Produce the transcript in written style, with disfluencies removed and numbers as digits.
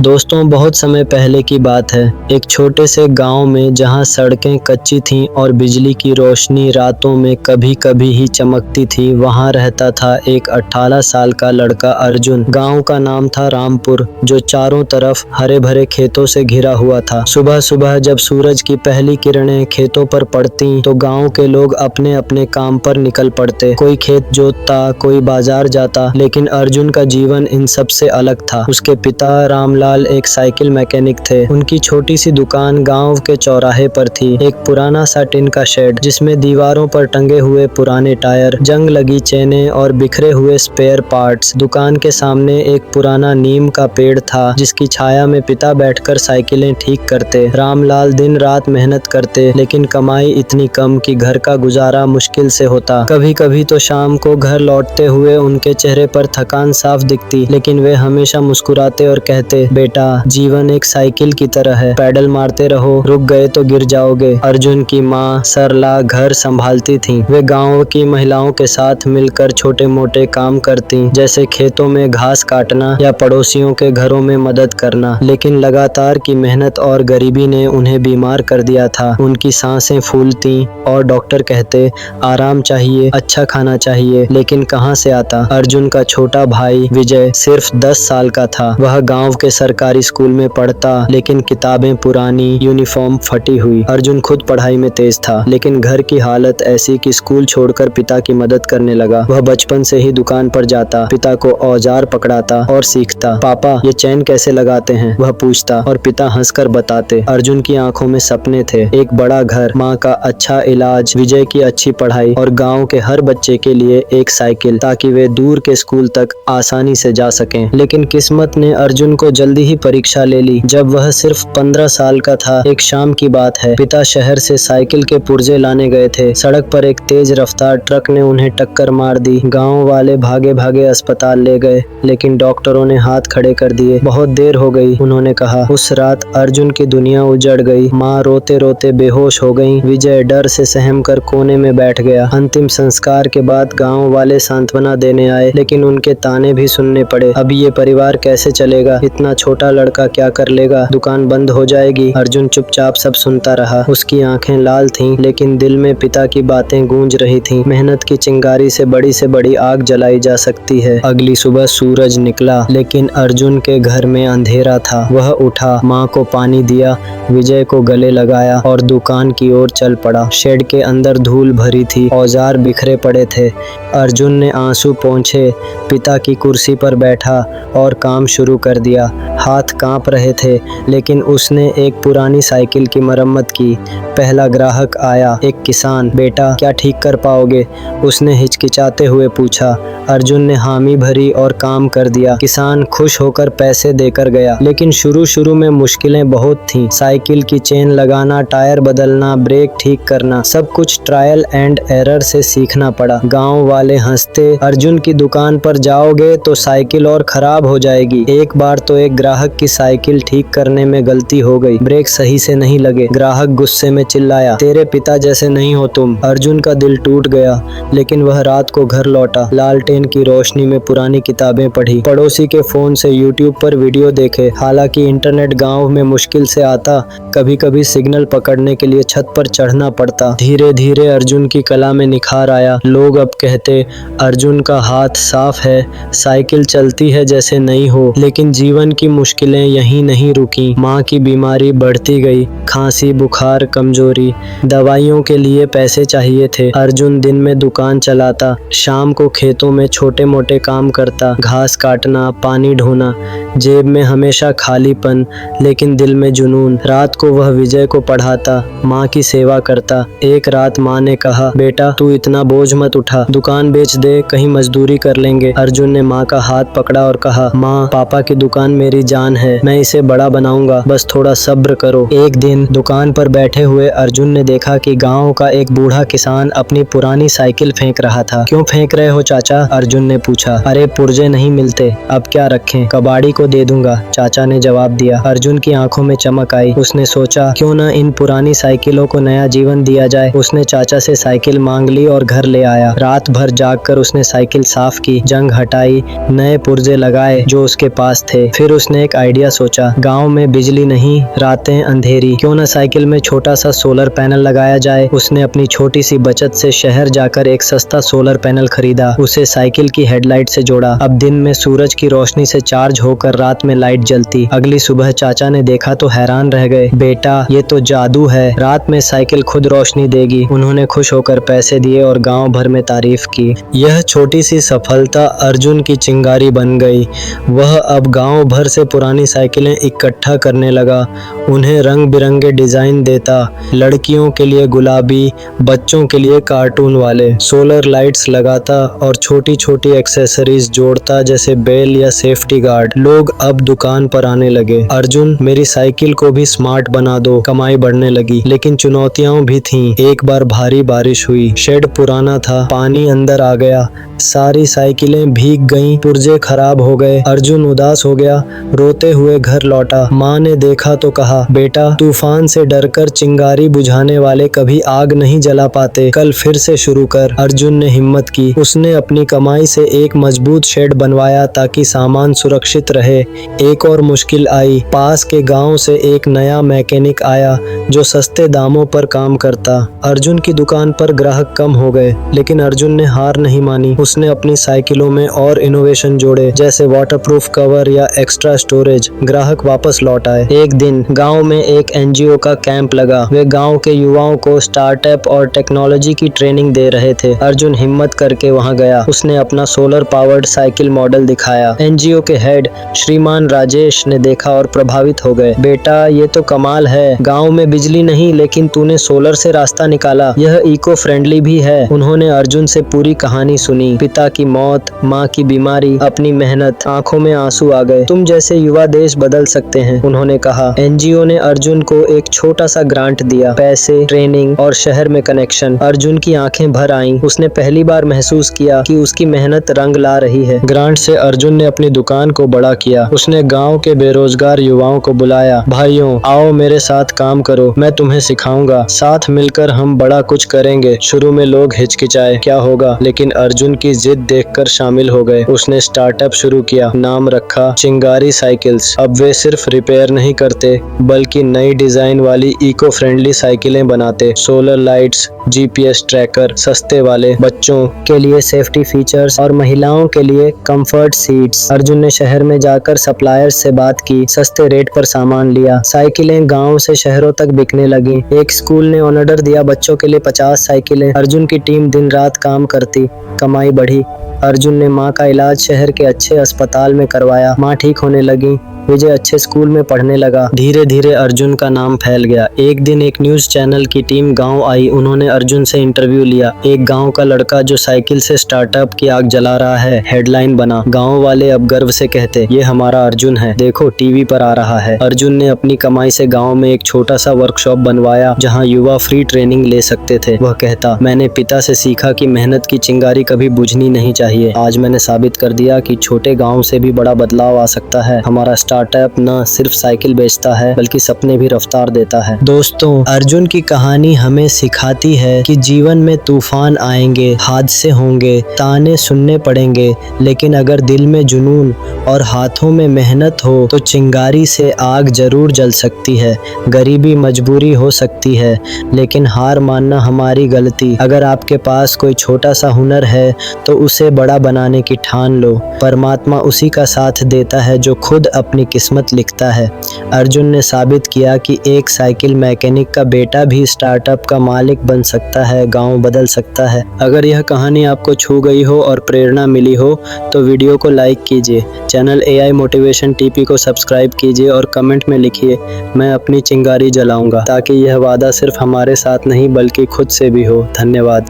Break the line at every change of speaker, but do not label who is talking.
दोस्तों, बहुत समय पहले की बात है। एक छोटे से गांव में जहां सड़कें कच्ची थीं और बिजली की रोशनी रातों में कभी-कभी ही चमकती थी, वहां रहता था एक 18 साल का लड़का अर्जुन। गांव का नाम था रामपुर, जो चारों तरफ हरे भरे खेतों से घिरा हुआ था। सुबह-सुबह जब सूरज की पहली किरणें खेतों पर पड़ती, तो गांव के लोग अपने-अपने काम पर निकल पड़ते। कोई खेत जोतता, कोई बाजार जाता, लेकिन अर्जुन का जीवन इन सब से अलग था। उसके पिता रामलाल एक साइकिल मैकेनिक थे। उनकी छोटी सी दुकान गांव के चौराहे पर थी। एक पुराना सा टिन का शेड, जिसमें दीवारों पर टंगे हुए पुराने टायर, जंग लगी चेनें और बिखरे हुए स्पेयर पार्ट्स। दुकान के सामने एक पुराना नीम का पेड़ था, जिसकी छाया में पिता बैठकर साइकिलें ठीक करते। रामलाल दिन रात मेहनत करते, लेकिन कमाई इतनी कम कि घर का गुजारा मुश्किल से होता। कभी-कभी तो शाम को घर लौटते हुए उनके चेहरे पर थकान साफ दिखती, लेकिन वे हमेशा मुस्कुराते और कहते, बेटा, जीवन एक साइकिल की तरह है, पैडल मारते रहो, रुक गए तो गिर जाओगे। अर्जुन की माँ सरला घर संभालती थीं। वे गांव की महिलाओं के साथ मिलकर छोटे मोटे काम करती, जैसे खेतों में घास काटना या पड़ोसियों के घरों में मदद करना। लेकिन लगातार की मेहनत और गरीबी ने उन्हें बीमार कर दिया था। उनकी सांसें फूलती और डॉक्टर कहते, आराम चाहिए, अच्छा खाना चाहिए, लेकिन कहाँ से आता। अर्जुन का छोटा भाई विजय सिर्फ 10 साल का था। वह गांव के सरकारी स्कूल में पढ़ता, लेकिन किताबें पुरानी, यूनिफॉर्म फटी हुई। अर्जुन खुद पढ़ाई में तेज था, लेकिन घर की हालत ऐसी कि स्कूल छोड़कर पिता की मदद करने लगा। वह बचपन से ही दुकान पर जाता, पिता को औजार पकड़ाता और सीखता। पापा, ये चैन कैसे लगाते हैं, वह पूछता, और पिता हंसकर बताते। अर्जुन की आंखों में सपने थे, एक बड़ा घर, माँ का अच्छा इलाज, विजय की अच्छी पढ़ाई और गाँव के हर बच्चे के लिए एक साइकिल, ताकि वे दूर के स्कूल तक आसानी से जा सकें। लेकिन किस्मत ने अर्जुन को जल्दी ही परीक्षा ले ली। जब वह सिर्फ 15 साल का था, एक शाम की बात है, पिता शहर से साइकिल के पुर्जे लाने गए थे। सड़क पर एक तेज रफ्तार ट्रक ने उन्हें टक्कर मार दी। गांव वाले भागे भागे अस्पताल ले गए, लेकिन डॉक्टरों ने हाथ खड़े कर दिए। बहुत देर हो गई, उन्होंने कहा। उस रात अर्जुन की दुनिया उजड़ गई। माँ रोते रोते बेहोश हो गई। विजय डर से सहम कर कोने में बैठ गया। अंतिम संस्कार के बाद गाँव वाले सांत्वना देने आए, लेकिन उनके ताने भी सुनने पड़े। अब ये परिवार कैसे चलेगा, इतना छोटा लड़का क्या कर लेगा, दुकान बंद हो जाएगी। अर्जुन चुपचाप सब सुनता रहा। उसकी आंखें लाल थीं, लेकिन दिल में पिता की बातें गूंज रही थीं। मेहनत की चिंगारी से बड़ी आग जलाई जा सकती है। अगली सुबह सूरज निकला, लेकिन अर्जुन के घर में अंधेरा था। वह उठा, माँ को पानी दिया, विजय को गले लगाया और दुकान की ओर चल पड़ा। शेड के अंदर धूल भरी थी, औजार बिखरे पड़े थे। अर्जुन ने आंसू पोंछे, पिता की कुर्सी पर बैठा और काम शुरू कर दिया। हाथ कांप रहे थे, लेकिन उसने एक पुरानी साइकिल की मरम्मत की। पहला ग्राहक आया, एक किसान। बेटा, क्या ठीक कर पाओगे, उसने हिचकिचाते हुए पूछा। अर्जुन ने हामी भरी और काम कर दिया। किसान खुश होकर पैसे देकर गया, लेकिन शुरू में मुश्किलें बहुत थीं। साइकिल की चेन लगाना, टायर बदलना, ब्रेक ठीक करना, सब कुछ ट्रायल एंड एरर से सीखना पड़ा। गांव वाले हंसते, अर्जुन की दुकान पर जाओगे तो साइकिल और खराब हो जाएगी। एक बार तो एक ग्राहक की साइकिल ठीक करने में गलती हो गई, ब्रेक सही से नहीं लगे। ग्राहक गुस्से में चिल्लाया, तेरे पिता जैसे नहीं हो तुम। अर्जुन का दिल टूट गया, लेकिन वह रात को घर लौटा। लालटेन की रोशनी में पुरानी किताबें पढ़ी, पड़ोसी के फोन से यूट्यूब पर वीडियो देखे। हालांकि इंटरनेट गांव में मुश्किल से आता, कभी-कभी सिग्नल पकड़ने के लिए छत पर चढ़ना पड़ता। धीरे धीरे अर्जुन की कला में निखार आया। लोग अब कहते, अर्जुन का हाथ साफ है, साइकिल चलती है जैसे नहीं हो। लेकिन जीवन की मुश्किलें यहीं नहीं रुकी। माँ की बीमारी बढ़ती गई, खांसी, बुखार, कमजोरी। दवाइयों के लिए पैसे चाहिए थे। अर्जुन दिन में दुकान चलाता, शाम को खेतों में छोटे मोटे काम करता, घास काटना, पानी ढोना। जेब में हमेशा खालीपन, लेकिन दिल में जुनून। रात को वह विजय को पढ़ाता, माँ की सेवा करता। एक रात माँ ने कहा, बेटा, तू इतना बोझ मत उठा, दुकान बेच दे, कहीं मजदूरी कर लेंगे। अर्जुन ने माँ का हाथ पकड़ा और कहा, माँ, पापा की दुकान मेरी जान है, मैं इसे बड़ा बनाऊंगा, बस थोड़ा सब्र करो। एक दिन दुकान पर बैठे हुए अर्जुन ने देखा कि गांव का एक बूढ़ा किसान अपनी पुरानी साइकिल फेंक रहा था। क्यों फेंक रहे हो चाचा? अर्जुन ने पूछा। अरे पुर्जे नहीं मिलते, अब क्या रखें, कबाड़ी को दे दूंगा, चाचा ने जवाब दिया। अर्जुन की आंखों में चमक आई। उसने सोचा क्यों न इन पुरानी साइकिलों को नया जीवन दिया जाए। उसने चाचा से साइकिल मांग ली और घर ले आया। रात भर जागकर उसने साइकिल साफ की, जंग हटाई, नए पुर्जे लगाए जो उसके पास थे। फिर उसने एक आइडिया सोचा। गांव में बिजली नहीं, रातें अंधेरी, क्यों न साइकिल में छोटा सा सोलर पैनल लगाया जाए। उसने अपनी छोटी सी बचत से शहर जाकर एक सस्ता सोलर पैनल खरीदा, उसे साइकिल की हेडलाइट से जोड़ा। अब दिन में सूरज की रोशनी से चार्ज होकर रात में लाइट जलती। अगली सुबह चाचा ने देखा तो हैरान रह गए। बेटा, ये तो जादू है, रात में साइकिल खुद रोशनी देगी। उन्होंने खुश होकर पैसे दिए और गांव भर में तारीफ की। यह छोटी सी सफलता अर्जुन की चिंगारी बन गई। वह अब गांव भर से पुरानी साइकिलें इकट्ठा करने लगा, उन्हें रंग बिरंगे डिजाइन देता, लड़कियों के लिए गुलाबी, बच्चों के लिए कार्टून वाले, सोलर लाइट्स लगाता और छोटी छोटी एक्सेसरीज जोड़ता जैसे बेल या सेफ्टी गार्ड। लोग अब दुकान पर आने लगे। अर्जुन, मेरी साइकिल को भी स्मार्ट बना दो। कमाई बढ़ने लगी, लेकिन चुनौतियां भी थीं। एक बार भारी बारिश हुई, शेड पुराना था, पानी अंदर आ गया, सारी साइकिलें भीग गईं, पुर्जे खराब हो गए। अर्जुन उदास हो गया, रोते हुए घर लौटा। माँ ने देखा तो कहा, बेटा, तूफान से डरकर चिंगारी बुझाने वाले कभी आग नहीं जला पाते, कल फिर से शुरू कर। अर्जुन ने हिम्मत की। उसने अपनी कमाई से एक मजबूत शेड बनवाया ताकि सामान सुरक्षित रहे। एक और मुश्किल आई। पास के गांव से एक नया मैकेनिक आया जो सस्ते दामों पर काम करता। अर्जुन की दुकान पर ग्राहक कम हो गए, लेकिन अर्जुन ने हार नहीं मानी। उसने अपनी साइकिलों में और इनोवेशन जोड़े, जैसे वाटरप्रूफ कवर या एक्स्ट्रा स्टोरेज। ग्राहक वापस लौट आए। एक दिन गांव में एक एनजीओ का कैंप लगा। वे गांव के युवाओं को स्टार्टअप और टेक्नोलॉजी की ट्रेनिंग दे रहे थे। अर्जुन हिम्मत करके वहां गया। उसने अपना सोलर पावर्ड साइकिल मॉडल दिखाया। एनजीओ के हेड श्रीमान राजेश ने देखा और प्रभावित हो गए। बेटा, ये तो कमाल है, गांव में बिजली नहीं लेकिन तूने सोलर से रास्ता निकाला, यह इको फ्रेंडली भी है। उन्होंने अर्जुन से पूरी कहानी सुनी, पिता की मौत, माँ की बीमारी, अपनी मेहनत। आंखों में आंसू आ गए। तुम जैसे युवा देश बदल सकते हैं, उन्होंने कहा। एनजीओ ने अर्जुन को एक छोटा सा ग्रांट दिया, पैसे, ट्रेनिंग और शहर में कनेक्शन। अर्जुन की आंखें भर आईं। उसने पहली बार महसूस किया कि उसकी मेहनत रंग ला रही है। ग्रांट से अर्जुन ने अपनी दुकान को बड़ा किया। उसने गांव के बेरोजगार युवाओं को बुलाया। भाइयों, आओ मेरे साथ काम करो, मैं तुम्हें सिखाऊंगा, साथ मिलकर हम बड़ा कुछ करेंगे। शुरू में लोग हिचकिचाए, क्या होगा, लेकिन अर्जुन की जिद देखकर शामिल हो गए। उसने स्टार्टअप शुरू किया, नाम रखा चिंगारी साइकिल्स। अब वे सिर्फ रिपेयर नहीं करते बल्कि नई डिजाइन वाली इको फ्रेंडली साइकिलें बनाते। सोलर लाइट्स, जीपीएस ट्रैकर, सस्ते वाले, बच्चों के लिए सेफ्टी फीचर्स और महिलाओं के लिए कंफर्ट सीट्स। अर्जुन ने शहर में जाकर सप्लायर्स से बात की, सस्ते रेट पर सामान लिया। साइकिलें गांव से शहरों तक बिकने लगी। एक स्कूल ने ऑर्डर दिया बच्चों के लिए 50 साइकिलें। अर्जुन की टीम दिन रात काम करती, कमाई बढ़ी। अर्जुन ने माँ का इलाज शहर के अच्छे अस्पताल में करवाया। माँ ठीक होने लगी। विजय अच्छे स्कूल में पढ़ने लगा। धीरे धीरे अर्जुन का नाम फैल गया। एक दिन एक न्यूज चैनल की टीम गांव आई। उन्होंने अर्जुन से इंटरव्यू लिया। एक गांव का लड़का जो साइकिल से स्टार्टअप की आग जला रहा है, हेडलाइन बना। गांव वाले अब गर्व से कहते, ये हमारा अर्जुन है, देखो टीवी पर आ रहा है। अर्जुन ने अपनी कमाई से गांव में एक छोटा सा वर्कशॉप बनवाया जहां युवा फ्री ट्रेनिंग ले सकते थे। वह कहता, मैंने पिता से सीखा कि मेहनत की चिंगारी कभी बुझनी नहीं चाहिए। आज मैंने साबित कर दिया कि छोटे गाँव से भी बड़ा बदलाव आ सकता है। हमारा स्टार्टअप न सिर्फ साइकिल बेचता है बल्कि सपने भी रफ्तार देता है। दोस्तों, अर्जुन की कहानी हमें सिखाती है कि जीवन में तूफान आएंगे, हादसे होंगे, ताने सुनने पड़ेंगे, लेकिन अगर दिल में जुनून और हाथों में मेहनत हो तो चिंगारी से आग जरूर जल सकती है। गरीबी मजबूरी हो सकती है, लेकिन हार मानना हमारी गलती। अगर आपके पास कोई छोटा सा हुनर है तो उसे बड़ा बनाने की ठान लो। परमात्मा उसी का साथ देता है जो खुद अपनी किस्मत लिखता है। अर्जुन ने साबित किया कि एक साइकिल मैकेनिक का बेटा भी स्टार्टअप का मालिक बन सकता है, गांव बदल सकता है। अगर यह कहानी आपको छू गई हो और प्रेरणा मिली हो तो वीडियो को लाइक कीजिए, चैनल AI मोटिवेशन TP को सब्सक्राइब कीजिए और कमेंट में लिखिए, मैं अपनी चिंगारी जलाऊंगा, ताकि यह वादा सिर्फ हमारे साथ नहीं बल्कि खुद से भी हो। धन्यवाद।